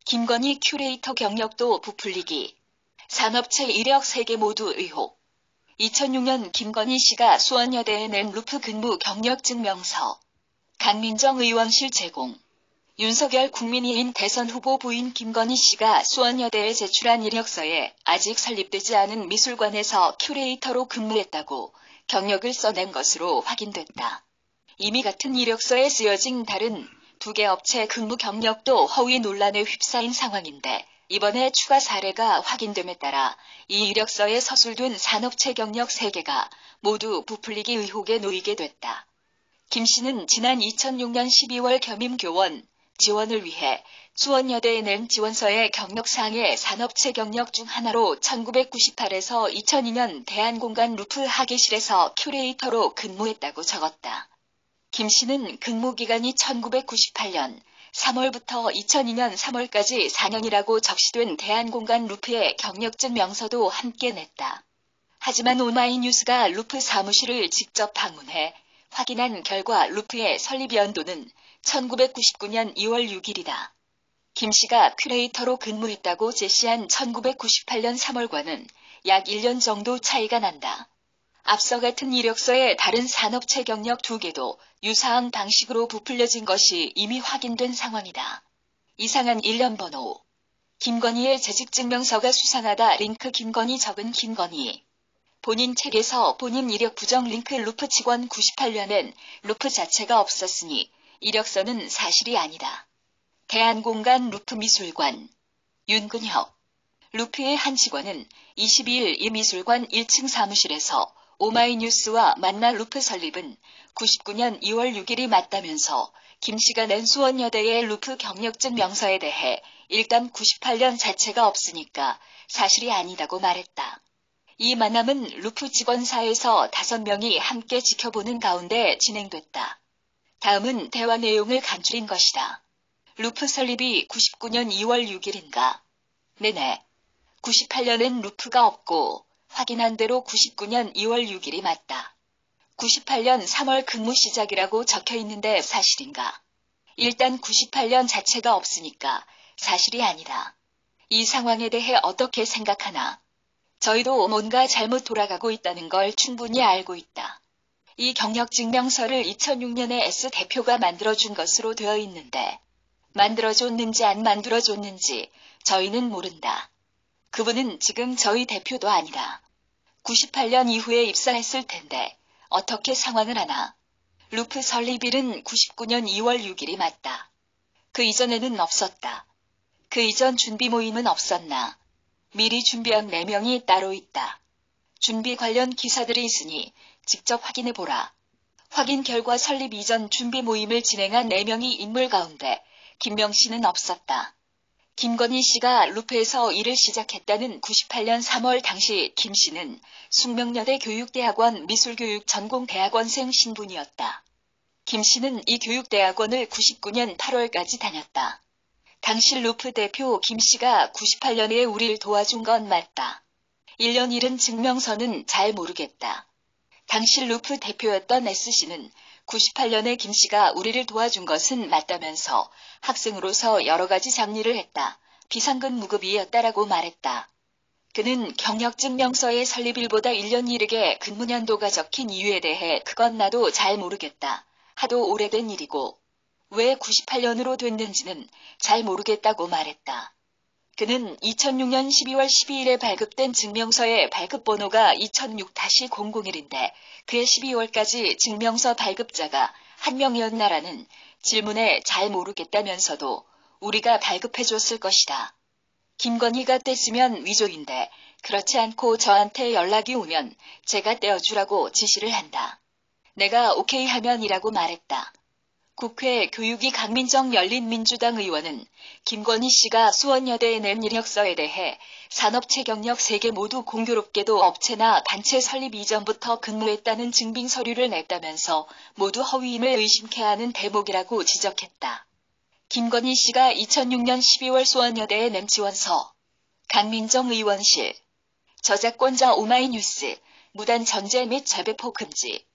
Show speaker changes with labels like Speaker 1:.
Speaker 1: 김건희 큐레이터 경력도 부풀리기. 산업체 이력 3개 모두 의혹. 2006년 김건희 씨가 수원여대에 낸 루프 근무 경력증명서. 강민정 의원실 제공. 윤석열 국민의힘 대선 후보 부인 김건희 씨가 수원여대에 제출한 이력서에 아직 설립되지 않은 미술관에서 큐레이터로 근무했다고 경력을 써낸 것으로 확인됐다. 이미 같은 이력서에 쓰여진 다른 2개 업체 근무 경력도 허위 논란에 휩싸인 상황인데 이번에 추가 사례가 확인됨에 따라 이 이력서에 서술된 산업체 경력 3개가 모두 부풀리기 의혹에 놓이게 됐다. 김 씨는 지난 2006년 12월 겸임교원 지원을 위해 수원여대에 낸 지원서의 경력사항에 산업체 경력 중 하나로 1998에서 2002년 대한공간 루프 하계실에서 큐레이터로 근무했다고 적었다. 김 씨는 근무기간이 1998년 3월부터 2002년 3월까지 4년이라고 적시된 대한공간 루프의 경력증 명서도 함께 냈다. 하지만 오마이뉴스가 루프 사무실을 직접 방문해 확인한 결과 루프의 설립 연도는 1999년 2월 6일이다. 김 씨가 큐레이터로 근무했다고 제시한 1998년 3월과는 약 1년 정도 차이가 난다. 앞서 같은 이력서에 다른 산업체 경력 2개도 유사한 방식으로 부풀려진 것이 이미 확인된 상황이다. 이상한 일련 번호. 김건희의 재직증명서가 수상하다 링크 김건희 적은 김건희. 본인 책에서 본인 이력 부정 링크 루프 직원 98년엔 루프 자체가 없었으니 이력서는 사실이 아니다. 대한공간 루프 미술관. 윤근혁. 루프의 한 직원은 22일 이 미술관 1층 사무실에서 오마이뉴스와 만나 루프 설립은 99년 2월 6일이 맞다면서 김 씨가 낸 수원여대의 루프 경력증 명서에 대해 일단 98년 자체가 없으니까 사실이 아니다고 말했다. 이 만남은 루프 직원사에서 5명이 함께 지켜보는 가운데 진행됐다. 다음은 대화 내용을 간추린 것이다. 루프 설립이 99년 2월 6일인가? 네네. 98년엔 루프가 없고 확인한 대로 99년 2월 6일이 맞다. 98년 3월 근무 시작이라고 적혀 있는데 사실인가? 일단 98년 자체가 없으니까 사실이 아니다. 이 상황에 대해 어떻게 생각하나? 저희도 뭔가 잘못 돌아가고 있다는 걸 충분히 알고 있다. 이 경력증명서를 2006년에 S대표가 만들어준 것으로 되어 있는데 만들어줬는지 안 만들어줬는지 저희는 모른다. 그분은 지금 저희 대표도 아니다. 98년 이후에 입사했을 텐데 어떻게 상황을 하나. 루프 설립일은 99년 2월 6일이 맞다. 그 이전에는 없었다. 그 이전 준비 모임은 없었나. 미리 준비한 4명이 따로 있다. 준비 관련 기사들이 있으니 직접 확인해보라. 확인 결과 설립 이전 준비 모임을 진행한 4명이 인물 가운데 김명 씨는 없었다. 김건희 씨가 루프에서 일을 시작했다는 98년 3월 당시 김 씨는 숙명여대 교육대학원 미술교육 전공대학원생 신분이었다. 김 씨는 이 교육대학원을 99년 8월까지 다녔다. 당시 루프 대표 김 씨가 98년에 우리를 도와준 건 맞다. 1년 일은 증명서는 잘 모르겠다. 당시 루프 대표였던 S씨는 98년에 김 씨가 우리를 도와준 것은 맞다면서 학생으로서 여러 가지 잡일을 했다. 비상근 무급이었다라고 말했다. 그는 경력증명서의 설립일보다 1년 이르게 근무년도가 적힌 이유에 대해 그건 나도 잘 모르겠다. 하도 오래된 일이고 왜 98년으로 됐는지는 잘 모르겠다고 말했다. 그는 2006년 12월 12일에 발급된 증명서의 발급번호가 2006-001인데 그해 12월까지 증명서 발급자가 한 명이었나라는 질문에 잘 모르겠다면서도 우리가 발급해줬을 것이다. 김건희가 뗐으면 위조인데 그렇지 않고 저한테 연락이 오면 제가 떼어주라고 지시를 한다. 내가 오케이 하면 이라고 말했다. 국회 교육위 강민정 열린민주당 의원은 김건희 씨가 수원여대에 낸 이력서에 대해 산업체 경력 3개 모두 공교롭게도 업체나 단체 설립 이전부터 근무했다는 증빙 서류를 냈다면서 모두 허위임을 의심케 하는 대목이라고 지적했다. 김건희 씨가 2006년 12월 수원여대에 낸 지원서. 강민정 의원실. 저작권자 오마이뉴스. 무단 전제 및 재배포 금지.